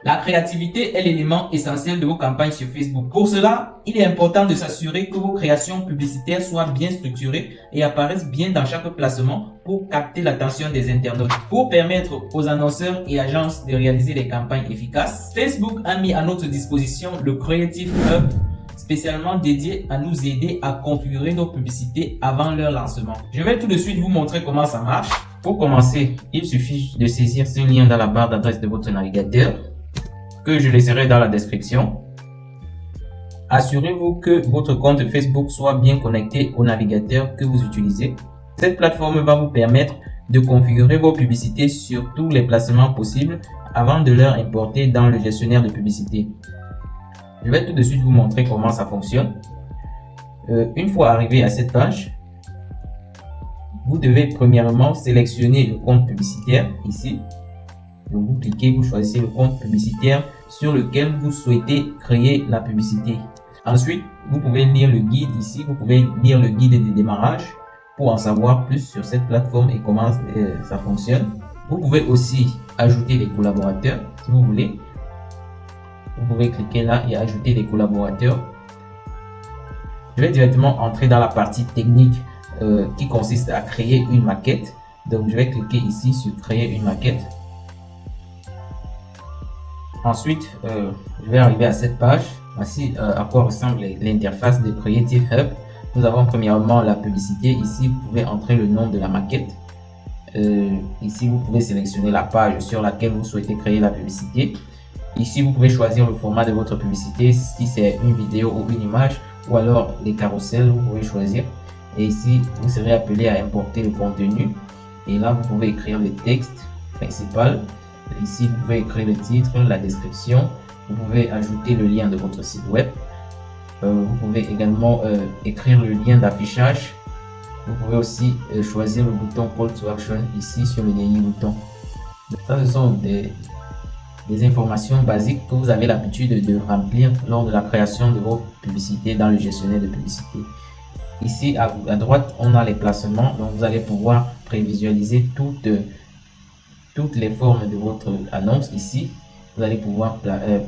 La créativité est l'élément essentiel de vos campagnes sur Facebook. Pour cela, il est important de s'assurer que vos créations publicitaires soient bien structurées et apparaissent bien dans chaque placement pour capter l'attention des internautes. Pour permettre aux annonceurs et agences de réaliser des campagnes efficaces, Facebook a mis à notre disposition le Creative Hub, spécialement dédié à nous aider à configurer nos publicités avant leur lancement. Je vais tout de suite vous montrer comment ça marche. Pour commencer, il suffit de saisir ce lien dans la barre d'adresse de votre navigateur, que je laisserai dans la description. Assurez-vous que votre compte Facebook soit bien connecté au navigateur que vous utilisez. Cette plateforme va vous permettre de configurer vos publicités sur tous les placements possibles avant de leur importer dans le gestionnaire de publicité. Je vais tout de suite vous montrer comment ça fonctionne. Une fois arrivé à cette page, vous devez premièrement sélectionner le compte publicitaire ici. Donc vous cliquez, vous choisissez le compte publicitaire sur lequel vous souhaitez créer la publicité. Ensuite, vous pouvez lire le guide ici, vous pouvez lire le guide de démarrage pour en savoir plus sur cette plateforme et comment ça fonctionne. Vous pouvez aussi ajouter des collaborateurs si vous voulez. Vous pouvez cliquer là et ajouter des collaborateurs. Je vais directement entrer dans la partie technique qui consiste à créer une maquette. Donc je vais cliquer ici sur créer une maquette. Ensuite, je vais arriver à cette page. Voici à quoi ressemble l'interface de Creative Hub. Nous avons premièrement la publicité. Ici, vous pouvez entrer le nom de la maquette. Ici, vous pouvez sélectionner la page sur laquelle vous souhaitez créer la publicité. Ici, vous pouvez choisir le format de votre publicité, si c'est une vidéo ou une image, ou alors les carousels, vous pouvez choisir. Et ici, vous serez appelé à importer le contenu. Et là, vous pouvez écrire le texte principal. Ici, vous pouvez écrire le titre, la description. Vous pouvez ajouter le lien de votre site web. Vous pouvez également écrire le lien d'affichage. Vous pouvez aussi choisir le bouton Call to Action ici sur le dernier bouton. Ça, ce sont des informations basiques que vous avez l'habitude de remplir lors de la création de vos publicités dans le gestionnaire de publicité. Ici, à droite, on a les placements. Donc, vous allez pouvoir prévisualiser toutes les formes de votre annonce. Ici, vous allez pouvoir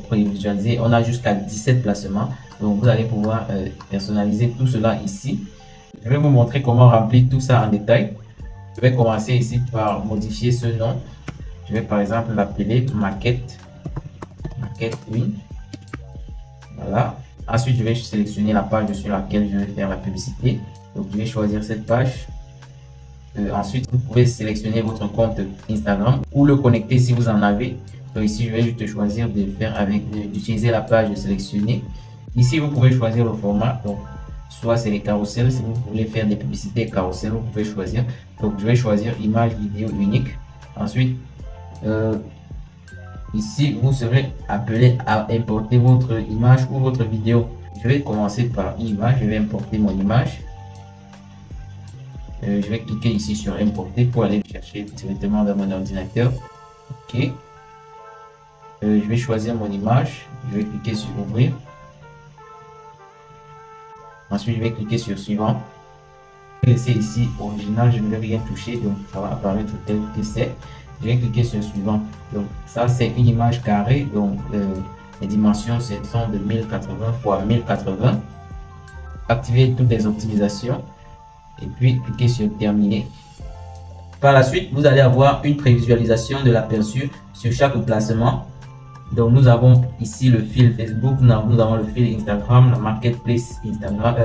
prévisualiser. On a jusqu'à 17 placements. Donc, vous allez pouvoir personnaliser tout cela ici. Je vais vous montrer comment remplir tout ça en détail. Je vais commencer ici par modifier ce nom. Je vais par exemple l'appeler maquette 1. Voilà. Ensuite, je vais sélectionner la page sur laquelle je vais faire la publicité. Donc, je vais choisir cette page. Ensuite, vous pouvez sélectionner votre compte Instagram ou le connecter si vous en avez. Donc ici, je vais juste choisir d'utiliser la page sélectionnée. Ici, vous pouvez choisir le format. Donc, soit c'est les carousels. Si vous voulez faire des publicités carousel, vous pouvez choisir. Donc, je vais choisir image vidéo unique. Ensuite, ici, vous serez appelé à importer votre image ou votre vidéo. Je vais commencer par image. Je vais importer mon image. Je vais cliquer ici sur importer pour aller chercher directement dans mon ordinateur. Ok. Je vais choisir mon image. Je vais cliquer sur ouvrir. Ensuite, je vais cliquer sur suivant. Je vais laisser ici original. Je ne vais rien toucher. Donc, ça va apparaître tel que c'est. Je vais cliquer sur suivant. Donc, ça, c'est une image carrée. Donc, les dimensions sont de 1080 x 1080. Activer toutes les optimisations. Et puis cliquez sur terminer. Par la suite, vous allez avoir une prévisualisation de l'aperçu sur chaque placement. Donc nous avons ici le fil Facebook, nous avons le fil Instagram, la marketplace Instagram,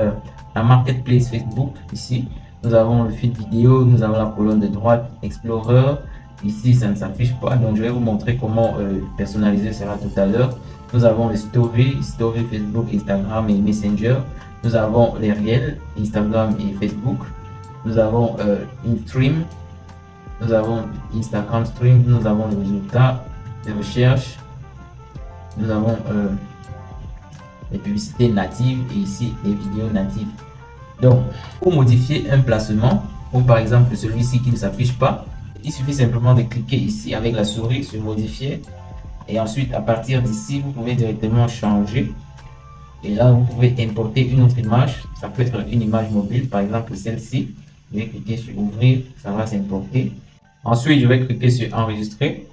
la marketplace Facebook ici. Nous avons le fil vidéo, nous avons la colonne de droite Explorer. Ici ça ne s'affiche pas, donc je vais vous montrer comment personnaliser cela tout à l'heure. Nous avons les story Facebook, Instagram et Messenger. Nous avons les réels, Instagram et Facebook. Nous avons InStream. Nous avons Instagram Stream. Nous avons les résultats, les recherches. Nous avons les publicités natives et ici les vidéos natives. Donc, pour modifier un placement, ou par exemple celui-ci qui ne s'affiche pas, il suffit simplement de cliquer ici avec la souris sur modifier. Et ensuite, à partir d'ici, vous pouvez directement changer. Et là, vous pouvez importer une autre image. Ça peut être une image mobile, par exemple celle-ci. Je vais cliquer sur ouvrir, ça va s'importer. Ensuite, je vais cliquer sur enregistrer.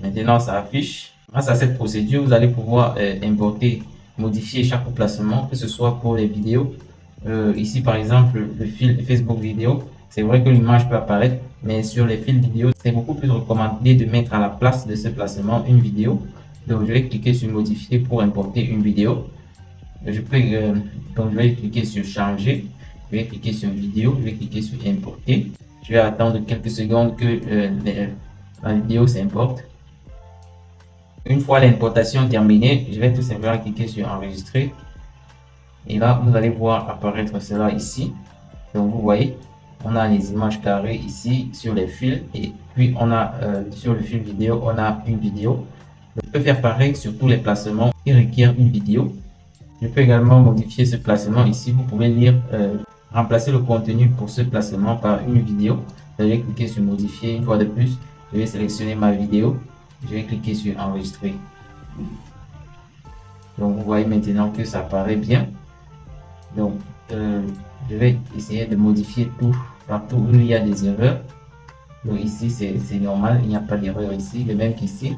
Maintenant, ça affiche. Grâce à cette procédure, vous allez pouvoir importer, modifier chaque placement, que ce soit pour les vidéos. Ici, par exemple, le fil Facebook vidéo, c'est vrai que l'image peut apparaître, mais sur les fils vidéo, c'est beaucoup plus recommandé de mettre à la place de ce placement une vidéo. Donc, je vais cliquer sur modifier pour importer une vidéo. Donc, je vais cliquer sur changer. Je vais cliquer sur vidéo. Je vais cliquer sur importer. Je vais attendre quelques secondes que la vidéo s'importe. Une fois l'importation terminée, je vais tout simplement cliquer sur enregistrer. Et là, vous allez voir apparaître cela ici. Donc, vous voyez, on a les images carrées ici sur les fils. Et puis, on a sur le fil vidéo, on a une vidéo. Je peux faire pareil sur tous les placements qui requièrent une vidéo. Je peux également modifier ce placement ici. Vous pouvez lire, remplacer le contenu pour ce placement par une vidéo. Je vais cliquer sur modifier une fois de plus. Je vais sélectionner ma vidéo. Je vais cliquer sur enregistrer. Donc, vous voyez maintenant que ça paraît bien. Donc, je vais essayer de modifier tout partout où il y a des erreurs. Donc, ici, c'est normal. Il n'y a pas d'erreur ici. Le même qu'ici.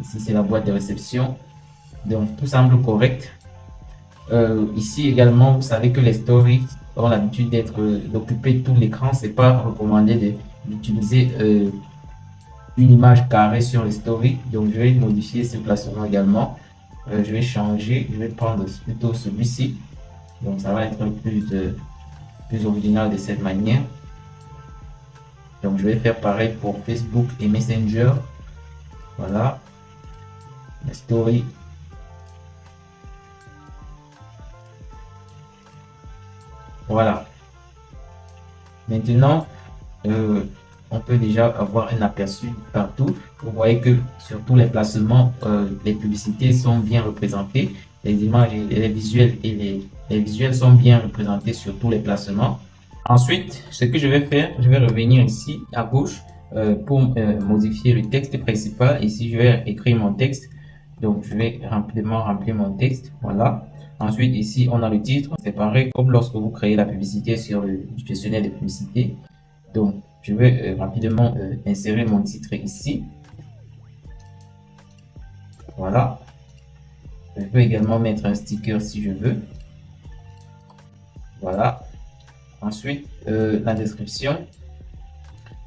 Ici, c'est la boîte de réception. Donc, tout semble correct. Ici également, vous savez que les stories ont l'habitude d'occuper tout l'écran. C'est pas recommandé d'utiliser une image carrée sur les stories. Donc, je vais modifier ce placement également. Je vais changer. Je vais prendre plutôt celui-ci. Donc, ça va être plus original de cette manière. Donc, je vais faire pareil pour Facebook et Messenger. Voilà. Les stories. Voilà. Maintenant, on peut déjà avoir un aperçu partout. Vous voyez que sur tous les placements, les publicités sont bien représentées. Les images et les visuels les visuels sont bien représentés sur tous les placements. Ensuite, ce que je vais faire, je vais revenir ici à gauche pour modifier le texte principal. Ici, je vais écrire mon texte. Donc, je vais rapidement remplir mon texte. Voilà. Ensuite, ici, on a le titre. C'est pareil comme lorsque vous créez la publicité sur le gestionnaire de publicité. Donc, je vais rapidement insérer mon titre ici. Voilà. Je peux également mettre un sticker si je veux. Voilà. Ensuite, la description.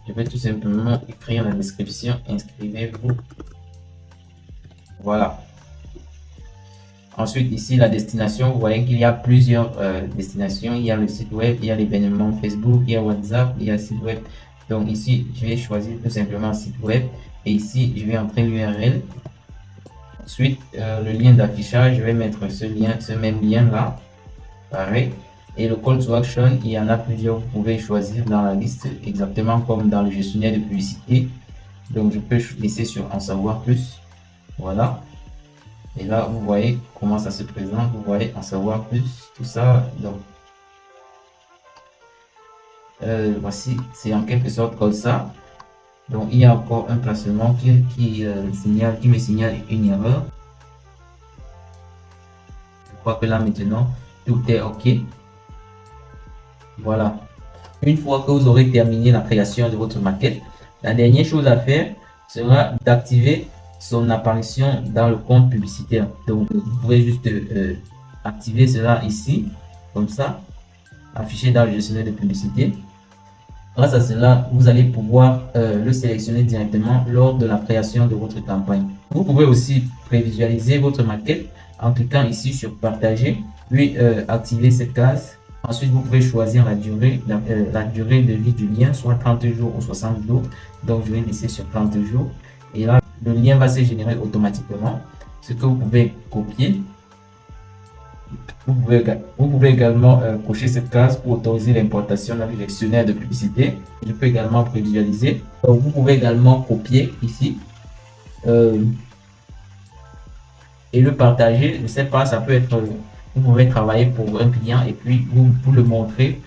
Je vais tout simplement écrire la description. Inscrivez-vous. Voilà. Ensuite, ici, la destination, vous voyez qu'il y a plusieurs destinations. Il y a le site web, il y a l'événement Facebook, il y a WhatsApp, il y a le site web. Donc ici, je vais choisir tout simplement site web. Et ici, je vais entrer l'URL. Ensuite, le lien d'affichage, je vais mettre ce même lien là. Pareil. Et le call to action, il y en a plusieurs. Vous pouvez choisir dans la liste, exactement comme dans le gestionnaire de publicité. Donc, je peux laisser sur en savoir plus. Voilà. Et là, vous voyez comment ça se présente. Vous voyez en savoir plus, tout ça. Donc, voici, c'est en quelque sorte comme ça. Donc, il y a encore un placement qui me signale une erreur. Je crois que là, maintenant, tout est OK. Voilà. Une fois que vous aurez terminé la création de votre maquette, la dernière chose à faire sera d'activer son apparition dans le compte publicitaire. Donc, vous pouvez juste activer cela ici, comme ça, affiché dans le gestionnaire de publicité. Grâce à cela, vous allez pouvoir le sélectionner directement lors de la création de votre campagne. Vous pouvez aussi prévisualiser votre maquette en cliquant ici sur partager, puis activer cette case. Ensuite, vous pouvez choisir la durée de vie du lien, soit 30 jours ou 60 jours. Donc, je vais laisser sur 30 jours. Et là, le lien va se générer automatiquement. Ce que vous pouvez copier. Vous pouvez également cocher cette case pour autoriser l'importation dans le gestionnaire de publicité. Je peux également prévisualiser. Donc, vous pouvez également copier ici et le partager. Je ne sais pas, ça peut être, vous pouvez travailler pour un client et puis vous le montrer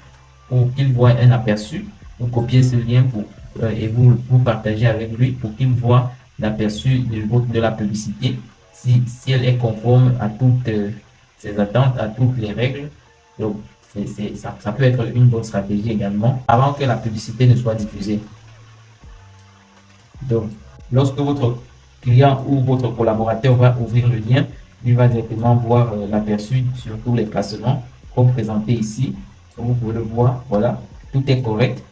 pour qu'il voit un aperçu. Vous copiez ce lien et vous partagez avec lui pour qu'il voit l'aperçu de la publicité si elle est conforme à toutes ses attentes, à toutes les règles. Donc, ça peut être une bonne stratégie également avant que la publicité ne soit diffusée. Donc, lorsque votre client ou votre collaborateur va ouvrir le lien, il va directement voir l'aperçu sur tous les placements comme présenté ici. Comme vous pouvez le voir, voilà, tout est correct.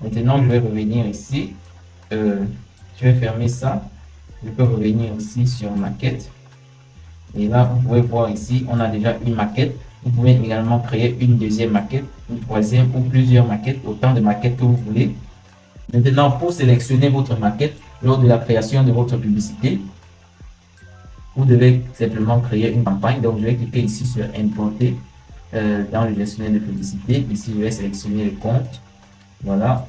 Maintenant, je vais revenir ici. Je vais fermer ça. Je peux revenir ici sur maquette. Et là, vous pouvez voir ici, on a déjà une maquette. Vous pouvez également créer une deuxième maquette, une troisième ou plusieurs maquettes, autant de maquettes que vous voulez. Maintenant, pour sélectionner votre maquette lors de la création de votre publicité, vous devez simplement créer une campagne. Donc, je vais cliquer ici sur importer dans le gestionnaire de publicité. Ici, je vais sélectionner le compte. Voilà.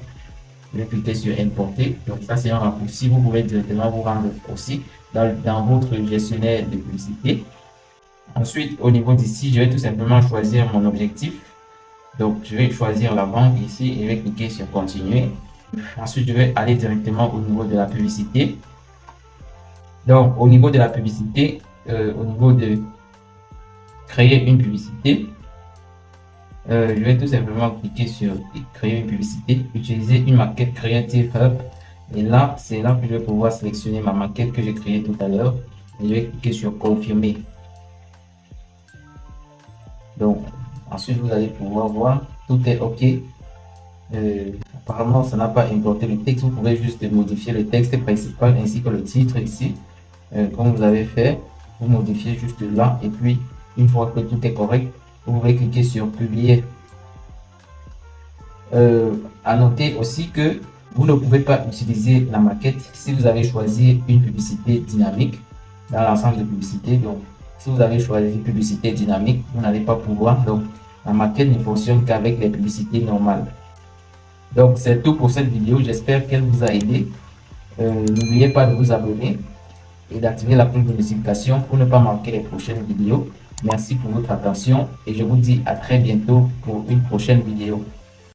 Je vais cliquer sur importer. Donc, ça, c'est un raccourci. Vous pouvez directement vous rendre aussi dans votre gestionnaire de publicité. Ensuite, au niveau d'ici, je vais tout simplement choisir mon objectif. Donc, je vais choisir la vente ici et je vais cliquer sur continuer. Ensuite, je vais aller directement au niveau de la publicité. Donc, au niveau de la publicité, au niveau de créer une publicité, je vais tout simplement cliquer sur créer une publicité, utiliser une maquette Creative Hub. Et là, c'est là que je vais pouvoir sélectionner ma maquette que j'ai créée tout à l'heure. Et je vais cliquer sur confirmer. Donc, ensuite, vous allez pouvoir voir, tout est OK. Apparemment, ça n'a pas importé le texte. Vous pouvez juste modifier le texte principal ainsi que le titre ici. Comme vous avez fait, vous modifiez juste là. Et puis, une fois que tout est correct, vous pouvez cliquer sur publier. À noter aussi que vous ne pouvez pas utiliser la maquette si vous avez choisi une publicité dynamique dans l'ensemble de publicités. Donc, si vous avez choisi publicité dynamique, vous n'allez pas pouvoir. Donc, la maquette ne fonctionne qu'avec les publicités normales. Donc, c'est tout pour cette vidéo. J'espère qu'elle vous a aidé. N'oubliez pas de vous abonner et d'activer la cloche de notification pour ne pas manquer les prochaines vidéos. Merci pour votre attention et je vous dis à très bientôt pour une prochaine vidéo.